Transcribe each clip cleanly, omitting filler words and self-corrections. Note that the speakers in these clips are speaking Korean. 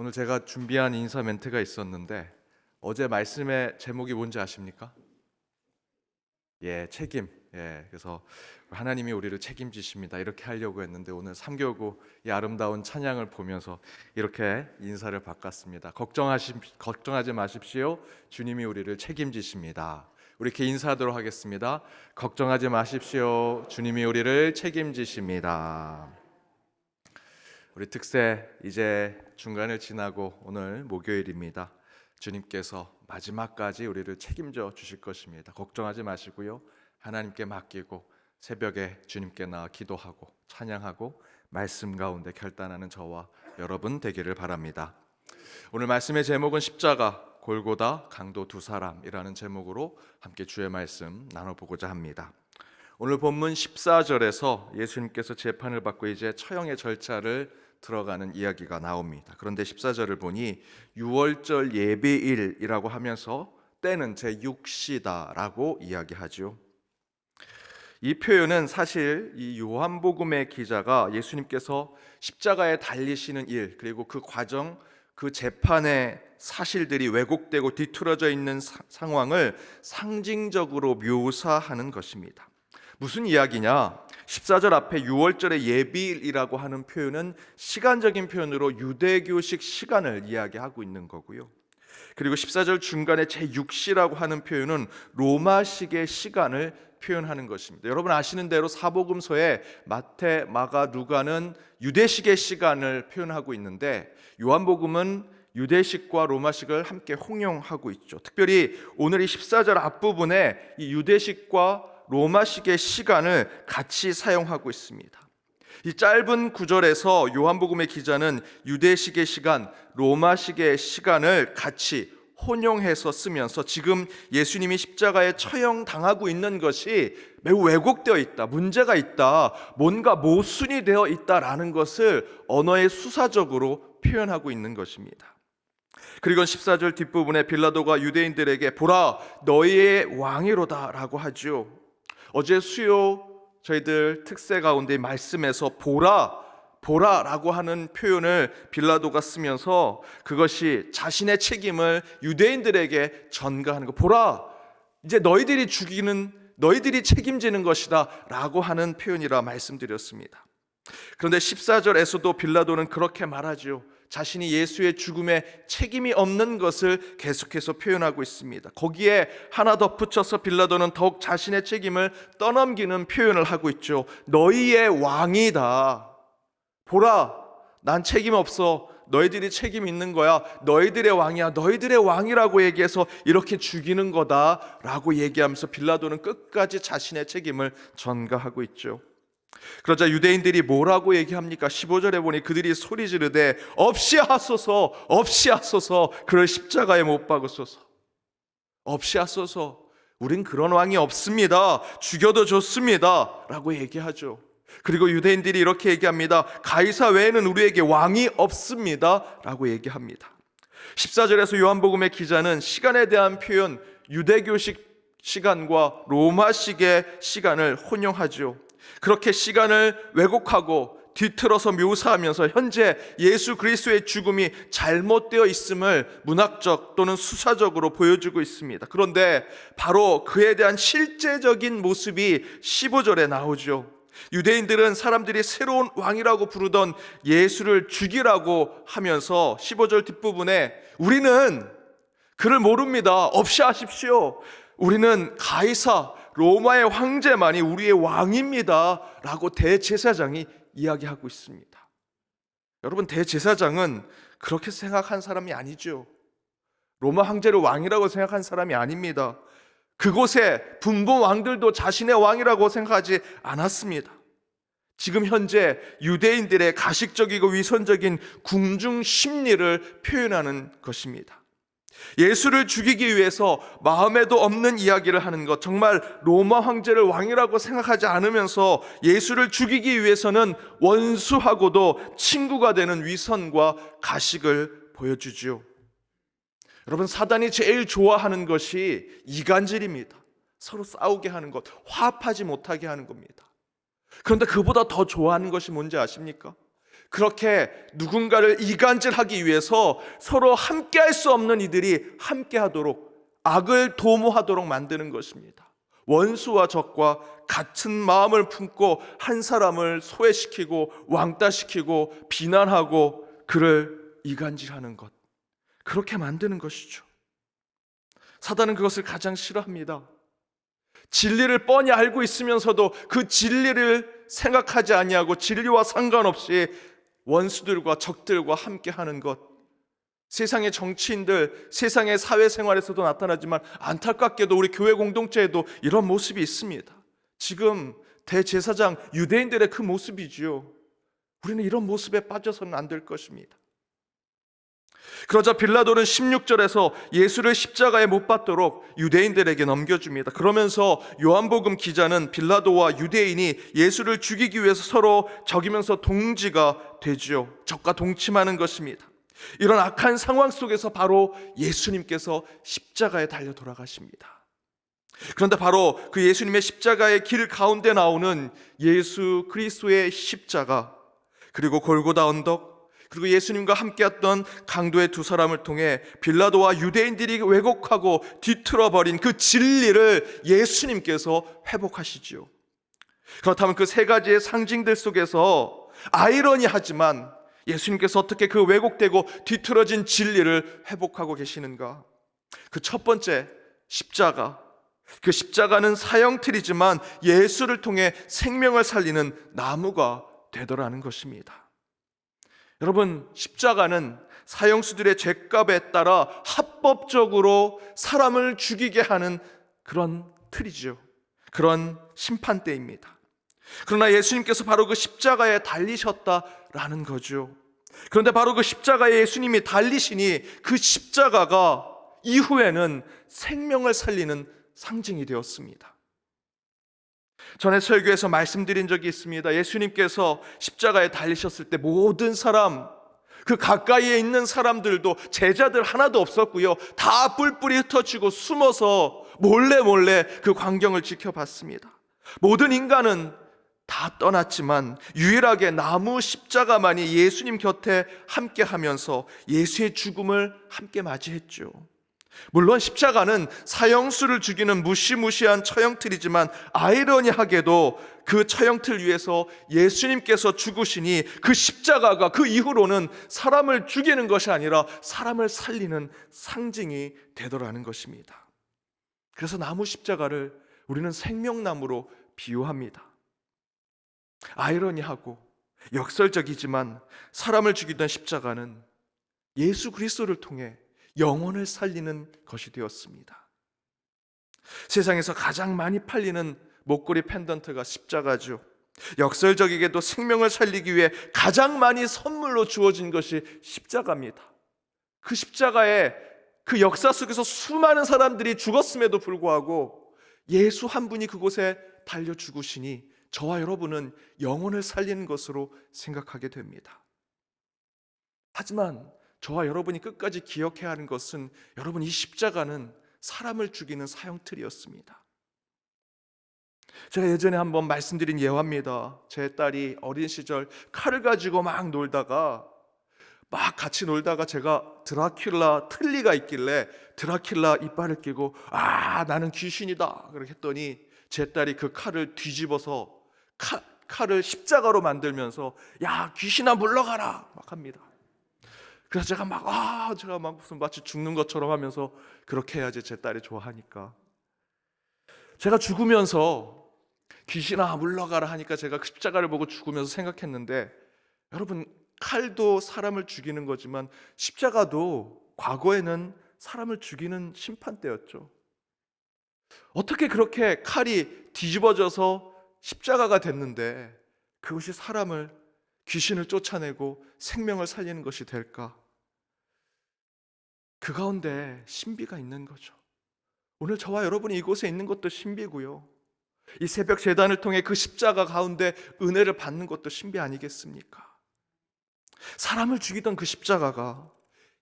오늘 제가 준비한 인사 멘트가 있었는데 어제 말씀의 제목이 뭔지 아십니까? 책임. 그래서 하나님이 우리를 책임지십니다. 이렇게 하려고 했는데 오늘 3교구 이 아름다운 찬양을 보면서 이렇게 인사를 바꿨습니다. 걱정하지 마십시오. 주님이 우리를 책임지십니다. 우리 이렇게 인사하도록 하겠습니다. 걱정하지 마십시오. 주님이 우리를 책임지십니다. 우리 특세 이제 중간을 지나고 오늘 목요일입니다. 주님께서 마지막까지 우리를 책임져 주실 것입니다. 걱정하지 마시고요. 하나님께 맡기고 새벽에 주님께 나와 기도하고 찬양하고 말씀 가운데 결단하는 저와 여러분 되기를 바랍니다. 오늘 말씀의 제목은 십자가, 골고다, 강도 두 사람이라는 제목으로 함께 주의 말씀 나눠보고자 합니다. 오늘 본문 14절에서 예수님께서 재판을 받고 이제 처형의 절차를 들어가는 이야기가 나옵니다. 그런데 14절을 보니 유월절 예배일이라고 하면서 때는 제6시다라고 이야기하죠. 이 표현은 사실 이 요한복음의 기자가 예수님께서 십자가에 달리시는 일, 그리고 그 과정, 그 재판의 사실들이 왜곡되고 뒤틀어져 있는 상황을 상징적으로 묘사하는 것입니다. 무슨 이야기냐? 14절 앞에 6월절의 예비일이라고 하는 표현은 시간적인 표현으로 유대교식 시간을 이야기하고 있는 거고요. 그리고 14절 중간에 제6시라고 하는 표현은 로마식의 시간을 표현하는 것입니다. 여러분 아시는 대로 사복음서에 마태, 마가, 누가는 유대식의 시간을 표현하고 있는데 요한복음은 유대식과 로마식을 함께 혼용하고 있죠. 특별히 오늘 이 14절 앞부분에 이 유대식과 로마식의 시간을 같이 사용하고 있습니다. 이 짧은 구절에서 요한복음의 기자는 유대식의 시간, 로마식의 시간을 같이 혼용해서 쓰면서 지금 예수님이 십자가에 처형당하고 있는 것이 매우 왜곡되어 있다, 문제가 있다, 뭔가 모순이 되어 있다라는 것을 언어의 수사적으로 표현하고 있는 것입니다. 그리고 14절 뒷부분에 빌라도가 유대인들에게 보라 너희의 왕이로다 라고 하죠. 어제 수요 저희들 특세 가운데 말씀에서 보라라고 하는 표현을 빌라도가 쓰면서 그것이 자신의 책임을 유대인들에게 전가하는 거. 보라, 이제 너희들이 책임지는 것이다 라고 하는 표현이라 말씀드렸습니다. 그런데 14절에서도 빌라도는 그렇게 말하죠. 자신이 예수의 죽음에 책임이 없는 것을 계속해서 표현하고 있습니다. 거기에 하나 덧붙여서 빌라도는 더욱 자신의 책임을 떠넘기는 표현을 하고 있죠. 너희의 왕이다. 보라, 난 책임 없어. 너희들이 책임 있는 거야. 너희들의 왕이야. 너희들의 왕이라고 얘기해서 이렇게 죽이는 거다라고 얘기하면서 빌라도는 끝까지 자신의 책임을 전가하고 있죠. 그러자 유대인들이 뭐라고 얘기합니까? 15절에 보니 그들이 소리 지르되 없이 하소서, 없이 하소서, 그를 십자가에 못 박으소서. 없이 하소서, 우린 그런 왕이 없습니다. 죽여도 좋습니다 라고 얘기하죠. 그리고 유대인들이 이렇게 얘기합니다. 가이사 외에는 우리에게 왕이 없습니다 라고 얘기합니다. 14절에서 요한복음의 기자는 시간에 대한 표현, 유대교식 시간과 로마식의 시간을 혼용하죠. 그렇게 시간을 왜곡하고 뒤틀어서 묘사하면서 현재 예수 그리스도의 죽음이 잘못되어 있음을 문학적 또는 수사적으로 보여주고 있습니다. 그런데 바로 그에 대한 실제적인 모습이 15절에 나오죠. 유대인들은 사람들이 새로운 왕이라고 부르던 예수를 죽이라고 하면서 15절 뒷부분에 우리는 그를 모릅니다. 없이 하십시오. 우리는 가이사 로마의 황제만이 우리의 왕입니다 라고 대제사장이 이야기하고 있습니다. 여러분, 대제사장은 그렇게 생각한 사람이 아니죠. 로마 황제를 왕이라고 생각한 사람이 아닙니다. 그곳에 분봉 왕들도 자신의 왕이라고 생각하지 않았습니다. 지금 현재 유대인들의 가식적이고 위선적인 궁중 심리를 표현하는 것입니다. 예수를 죽이기 위해서 마음에도 없는 이야기를 하는 것, 정말 로마 황제를 왕이라고 생각하지 않으면서 예수를 죽이기 위해서는 원수하고도 친구가 되는 위선과 가식을 보여주죠. 여러분, 사단이 제일 좋아하는 것이 이간질입니다. 서로 싸우게 하는 것, 화합하지 못하게 하는 겁니다. 그런데 그보다 더 좋아하는 것이 뭔지 아십니까? 그렇게 누군가를 이간질하기 위해서 서로 함께할 수 없는 이들이 함께하도록, 악을 도모하도록 만드는 것입니다. 원수와 적과 같은 마음을 품고 한 사람을 소외시키고 왕따시키고 비난하고 그를 이간질하는 것, 그렇게 만드는 것이죠. 사단은 그것을 가장 싫어합니다. 진리를 뻔히 알고 있으면서도 그 진리를 생각하지 아니하고 진리와 상관없이 원수들과 적들과 함께하는 것, 세상의 정치인들, 세상의 사회생활에서도 나타나지만 안타깝게도 우리 교회 공동체에도 이런 모습이 있습니다. 지금 대제사장 유대인들의 그 모습이지요. 우리는 이런 모습에 빠져서는 안 될 것입니다. 그러자 빌라도는 16절에서 예수를 십자가에 못 박도록 유대인들에게 넘겨줍니다. 그러면서 요한복음 기자는 빌라도와 유대인이 예수를 죽이기 위해서 서로 적이면서 동지가 되지요. 적과 동침하는 것입니다. 이런 악한 상황 속에서 바로 예수님께서 십자가에 달려 돌아가십니다. 그런데 바로 그 예수님의 십자가의 길 가운데 나오는 예수 그리스도의 십자가, 그리고 골고다 언덕, 그리고 예수님과 함께했던 강도의 두 사람을 통해 빌라도와 유대인들이 왜곡하고 뒤틀어버린 그 진리를 예수님께서 회복하시지요. 그렇다면 그 세 가지의 상징들 속에서 아이러니하지만 예수님께서 어떻게 그 왜곡되고 뒤틀어진 진리를 회복하고 계시는가? 그 첫 번째, 십자가. 그 십자가는 사형틀이지만 예수를 통해 생명을 살리는 나무가 되더라는 것입니다. 여러분, 십자가는 사형수들의 죄값에 따라 합법적으로 사람을 죽이게 하는 그런 틀이죠. 그런 심판대입니다. 그러나 예수님께서 바로 그 십자가에 달리셨다라는 거죠. 그런데 바로 그 십자가에 예수님이 달리시니 그 십자가가 이후에는 생명을 살리는 상징이 되었습니다. 전에 설교에서 말씀드린 적이 있습니다. 예수님께서 십자가에 달리셨을 때 모든 사람, 그 가까이에 있는 사람들도, 제자들 하나도 없었고요, 다 뿔뿔이 흩어지고 숨어서 몰래 그 광경을 지켜봤습니다. 모든 인간은 다 떠났지만 유일하게 나무 십자가만이 예수님 곁에 함께하면서 예수의 죽음을 함께 맞이했죠. 물론 십자가는 사형수를 죽이는 무시무시한 처형틀이지만 아이러니하게도 그 처형틀 위에서 예수님께서 죽으시니 그 십자가가 그 이후로는 사람을 죽이는 것이 아니라 사람을 살리는 상징이 되더라는 것입니다. 그래서 나무 십자가를 우리는 생명나무로 비유합니다. 아이러니하고 역설적이지만 사람을 죽이던 십자가는 예수 그리스도를 통해 영혼을 살리는 것이 되었습니다. 세상에서 가장 많이 팔리는 목걸이 펜던트가 십자가죠. 역설적이게도 생명을 살리기 위해 가장 많이 선물로 주어진 것이 십자가입니다. 그 십자가에 그 역사 속에서 수많은 사람들이 죽었음에도 불구하고 예수 한 분이 그곳에 달려 죽으시니 저와 여러분은 영혼을 살리는 것으로 생각하게 됩니다. 하지만 저와 여러분이 끝까지 기억해야 하는 것은, 여러분, 이 십자가는 사람을 죽이는 사형틀이었습니다. 제가 예전에 한번 말씀드린 예화입니다. 제 딸이 어린 시절 칼을 가지고 막 같이 놀다가 제가 드라큘라 틀니가 있길래 드라큘라 이빨을 끼고 나는 귀신이다 그렇게 했더니 제 딸이 그 칼을 뒤집어서 칼을 십자가로 만들면서 야 귀신아 물러가라 막 합니다. 그래서 제가 막 무슨 마치 죽는 것처럼 하면서 그렇게 해야지 제 딸이 좋아하니까, 제가 죽으면서 귀신아 물러가라 하니까 제가 십자가를 보고 죽으면서 생각했는데, 여러분, 칼도 사람을 죽이는 거지만 십자가도 과거에는 사람을 죽이는 심판대였죠. 어떻게 그렇게 칼이 뒤집어져서 십자가가 됐는데 그것이 귀신을 쫓아내고 생명을 살리는 것이 될까? 그 가운데 신비가 있는 거죠. 오늘 저와 여러분이 이곳에 있는 것도 신비고요, 이 새벽 제단을 통해 그 십자가 가운데 은혜를 받는 것도 신비 아니겠습니까? 사람을 죽이던 그 십자가가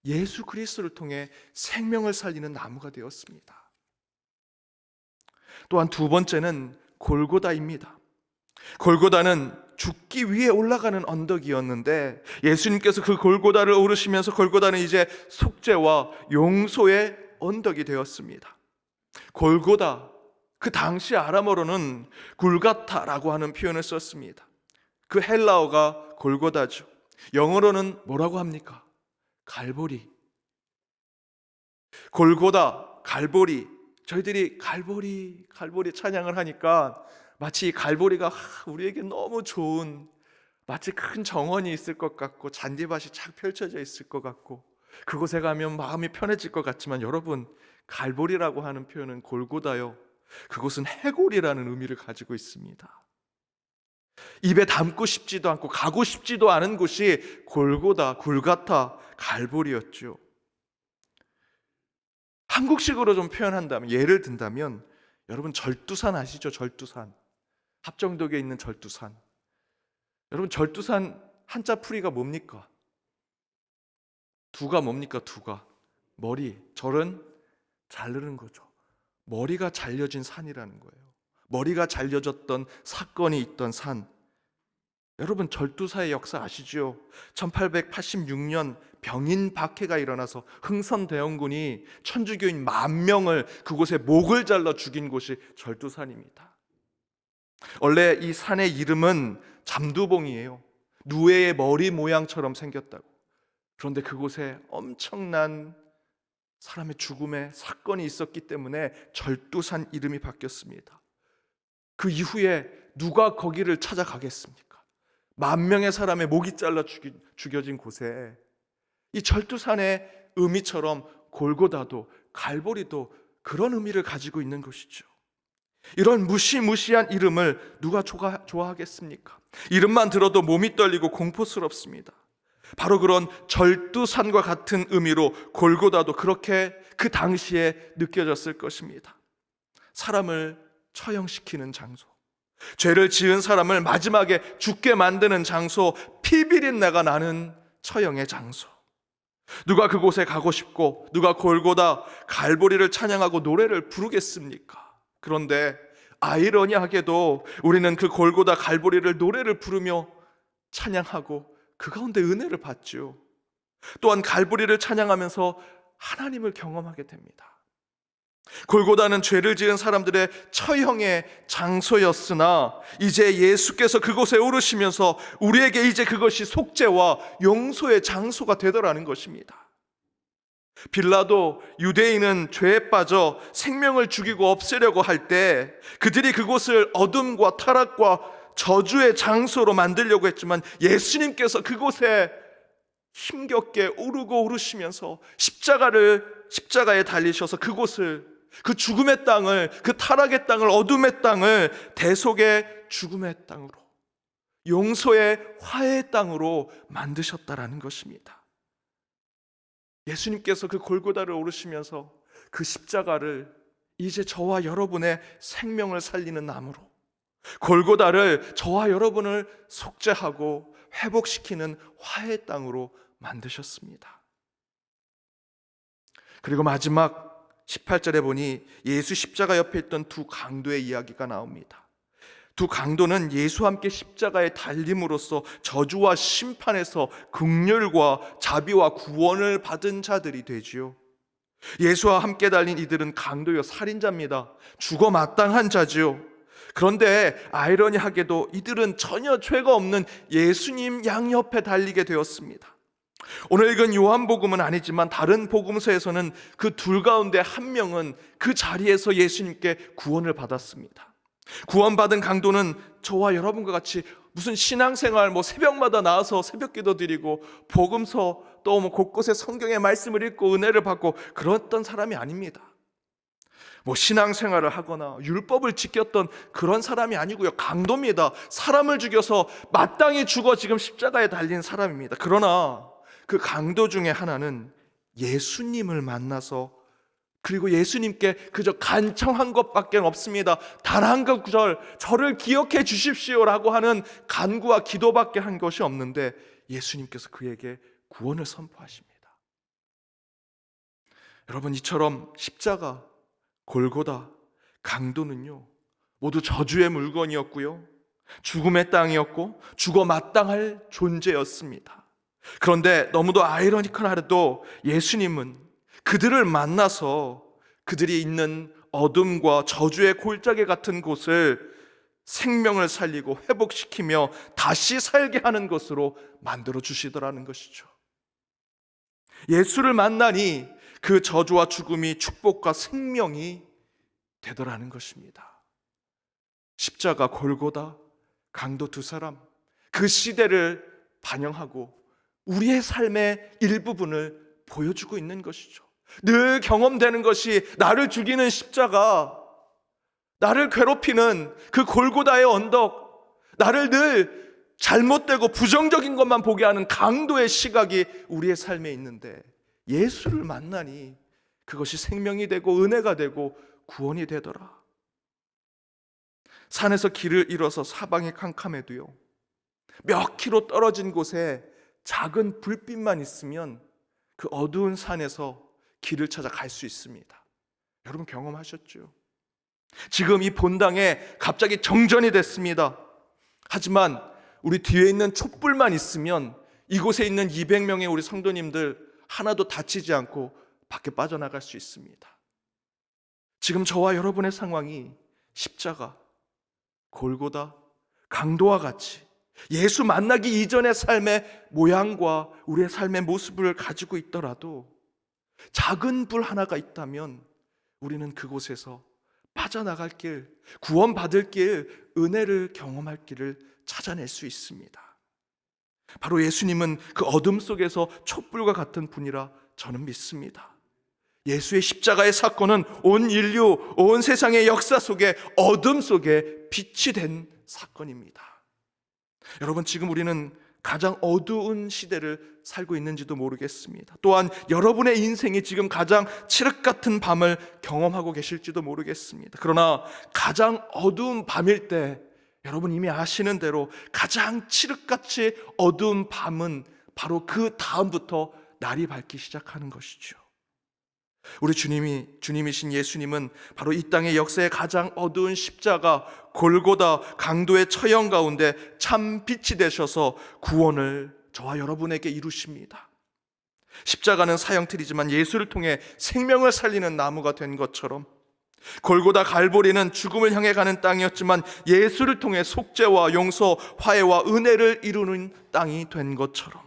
예수 그리스도를 통해 생명을 살리는 나무가 되었습니다. 또한 두 번째는 골고다입니다. 골고다는 죽기 위해 올라가는 언덕이었는데 예수님께서 그 골고다를 오르시면서 골고다는 이제 속죄와 용서의 언덕이 되었습니다. 골고다, 그 당시 아람어로는 굴가타라고 하는 표현을 썼습니다. 그 헬라어가 골고다죠. 영어로는 뭐라고 합니까? 갈보리. 골고다, 갈보리. 저희들이 갈보리 찬양을 하니까 마치 이 갈보리가 우리에게 너무 좋은, 마치 큰 정원이 있을 것 같고 잔디밭이 착 펼쳐져 있을 것 같고 그곳에 가면 마음이 편해질 것 같지만, 여러분, 갈보리라고 하는 표현은 골고다요, 그곳은 해골이라는 의미를 가지고 있습니다. 입에 담고 싶지도 않고 가고 싶지도 않은 곳이 골고다, 골가타, 갈보리였죠. 한국식으로 좀 표현한다면, 예를 든다면, 여러분 절두산 아시죠? 절두산. 합정동에 있는 절두산. 여러분 절두산 한자 풀이가 뭡니까? 두가 뭡니까? 두가 머리, 절은 자르는 거죠. 머리가 잘려진 산이라는 거예요. 머리가 잘려졌던 사건이 있던 산. 여러분 절두사의 역사 아시죠? 1886년 병인 박해가 일어나서 흥선대원군이 천주교인 10,000명을 그곳에 목을 잘라 죽인 곳이 절두산입니다. 원래 이 산의 이름은 잠두봉이에요. 누에의 머리 모양처럼 생겼다고. 그런데 그곳에 엄청난 사람의 죽음의 사건이 있었기 때문에 절두산 이름이 바뀌었습니다. 그 이후에 누가 거기를 찾아가겠습니까? 10,000명의 사람의 목이 잘라 죽여진 곳에 이 절두산의 의미처럼 골고다도 갈보리도 그런 의미를 가지고 있는 것이죠. 이런 무시무시한 이름을 누가 좋아하겠습니까? 이름만 들어도 몸이 떨리고 공포스럽습니다. 바로 그런 절두산과 같은 의미로 골고다도 그렇게 그 당시에 느껴졌을 것입니다. 사람을 처형시키는 장소, 죄를 지은 사람을 마지막에 죽게 만드는 장소, 피비린내가 나는 처형의 장소. 누가 그곳에 가고 싶고 누가 골고다 갈보리를 찬양하고 노래를 부르겠습니까? 그런데 아이러니하게도 우리는 그 골고다 갈보리를 노래를 부르며 찬양하고 그 가운데 은혜를 받죠. 또한 갈보리를 찬양하면서 하나님을 경험하게 됩니다. 골고다는 죄를 지은 사람들의 처형의 장소였으나 이제 예수께서 그곳에 오르시면서 우리에게 이제 그것이 속죄와 용서의 장소가 되더라는 것입니다. 빌라도 유대인은 죄에 빠져 생명을 죽이고 없애려고 할 때 그들이 그곳을 어둠과 타락과 저주의 장소로 만들려고 했지만 예수님께서 그곳에 힘겹게 오르고 오르시면서 십자가에 달리셔서 그곳을, 그 죽음의 땅을, 그 타락의 땅을, 어둠의 땅을 대속의 죽음의 땅으로, 용서의 화해의 땅으로 만드셨다라는 것입니다. 예수님께서 그 골고다를 오르시면서 그 십자가를 이제 저와 여러분의 생명을 살리는 나무로, 골고다를 저와 여러분을 속죄하고 회복시키는 화해의 땅으로 만드셨습니다. 그리고 마지막 18절에 보니 예수 십자가 옆에 있던 두 강도의 이야기가 나옵니다. 두 강도는 예수와 함께 십자가에 달림으로써 저주와 심판에서 긍휼과 자비와 구원을 받은 자들이 되지요. 예수와 함께 달린 이들은 강도요, 살인자입니다. 죽어 마땅한 자지요. 그런데 아이러니하게도 이들은 전혀 죄가 없는 예수님 양옆에 달리게 되었습니다. 오늘 읽은 요한복음은 아니지만 다른 복음서에서는 그 둘 가운데 한 명은 그 자리에서 예수님께 구원을 받았습니다. 구원받은 강도는 저와 여러분과 같이 무슨 신앙생활, 새벽마다 나와서 새벽기도 드리고 복음서 또 곳곳에 성경의 말씀을 읽고 은혜를 받고 그랬던 사람이 아닙니다. 신앙생활을 하거나 율법을 지켰던 그런 사람이 아니고요, 강도입니다. 사람을 죽여서 마땅히 죽어 지금 십자가에 달린 사람입니다. 그러나 그 강도 중에 하나는 예수님을 만나서, 그리고 예수님께 그저 간청한 것밖에 없습니다. 단 한 구절, 저를 기억해 주십시오라고 하는 간구와 기도밖에 한 것이 없는데 예수님께서 그에게 구원을 선포하십니다. 여러분, 이처럼 십자가, 골고다, 강도는요 모두 저주의 물건이었고요, 죽음의 땅이었고 죽어 마땅할 존재였습니다. 그런데 너무도 아이러니컬하게도 예수님은 그들을 만나서 그들이 있는 어둠과 저주의 골짜기 같은 곳을 생명을 살리고 회복시키며 다시 살게 하는 것으로 만들어 주시더라는 것이죠. 예수를 만나니 그 저주와 죽음이 축복과 생명이 되더라는 것입니다. 십자가, 골고다, 강도 두 사람, 그 시대를 반영하고 우리의 삶의 일부분을 보여주고 있는 것이죠. 늘 경험되는 것이 나를 죽이는 십자가, 나를 괴롭히는 그 골고다의 언덕, 나를 늘 잘못되고 부정적인 것만 보게 하는 강도의 시각이 우리의 삶에 있는데, 예수를 만나니 그것이 생명이 되고 은혜가 되고 구원이 되더라. 산에서 길을 잃어서 사방이 캄캄해도요, 몇 킬로 떨어진 곳에 작은 불빛만 있으면 그 어두운 산에서 길을 찾아 갈 수 있습니다. 여러분 경험하셨죠? 지금 이 본당에 갑자기 정전이 됐습니다. 하지만 우리 뒤에 있는 촛불만 있으면 이곳에 있는 200명의 우리 성도님들 하나도 다치지 않고 밖에 빠져나갈 수 있습니다. 지금 저와 여러분의 상황이 십자가, 골고다, 강도와 같이 예수 만나기 이전의 삶의 모양과 우리의 삶의 모습을 가지고 있더라도 작은 불 하나가 있다면 우리는 그곳에서 빠져나갈 길, 구원받을 길, 은혜를 경험할 길을 찾아낼 수 있습니다. 바로 예수님은 그 어둠 속에서 촛불과 같은 분이라 저는 믿습니다. 예수의 십자가의 사건은 온 인류, 온 세상의 역사 속에 어둠 속에 빛이 된 사건입니다. 여러분, 지금 우리는 가장 어두운 시대를 살고 있는지도 모르겠습니다. 또한 여러분의 인생이 지금 가장 칠흑 같은 밤을 경험하고 계실지도 모르겠습니다. 그러나 가장 어두운 밤일 때 여러분 이미 아시는 대로 가장 칠흑같이 어두운 밤은 바로 그 다음부터 날이 밝기 시작하는 것이죠. 우리 주님이신 예수님은 바로 이 땅의 역사의 가장 어두운 십자가, 골고다, 강도의 처형 가운데 참 빛이 되셔서 구원을 저와 여러분에게 이루십니다. 십자가는 사형틀이지만 예수를 통해 생명을 살리는 나무가 된 것처럼, 골고다 갈보리는 죽음을 향해 가는 땅이었지만 예수를 통해 속죄와 용서, 화해와 은혜를 이루는 땅이 된 것처럼,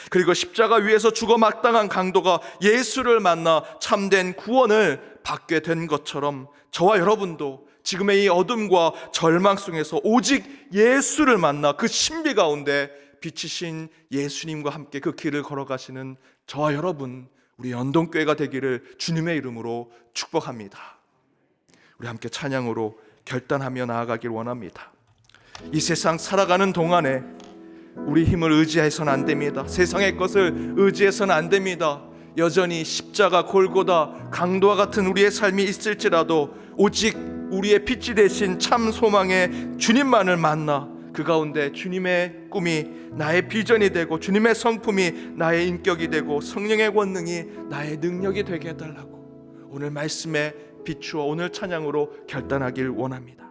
그리고 십자가 위에서 죽어 마땅한 강도가 예수를 만나 참된 구원을 받게 된 것처럼 저와 여러분도 지금의 이 어둠과 절망 속에서 오직 예수를 만나 그 신비 가운데 빛이신 예수님과 함께 그 길을 걸어가시는 저와 여러분, 우리 연동교회가 되기를 주님의 이름으로 축복합니다. 우리 함께 찬양으로 결단하며 나아가길 원합니다. 이 세상 살아가는 동안에 우리 힘을 의지해서는 안 됩니다. 세상의 것을 의지해서는 안 됩니다. 여전히 십자가, 골고다, 강도와 같은 우리의 삶이 있을지라도 오직 우리의 빛이 되신 참 소망의 주님만을 만나 그 가운데 주님의 꿈이 나의 비전이 되고 주님의 성품이 나의 인격이 되고 성령의 권능이 나의 능력이 되게 해달라고 오늘 말씀에 비추어 오늘 찬양으로 결단하길 원합니다.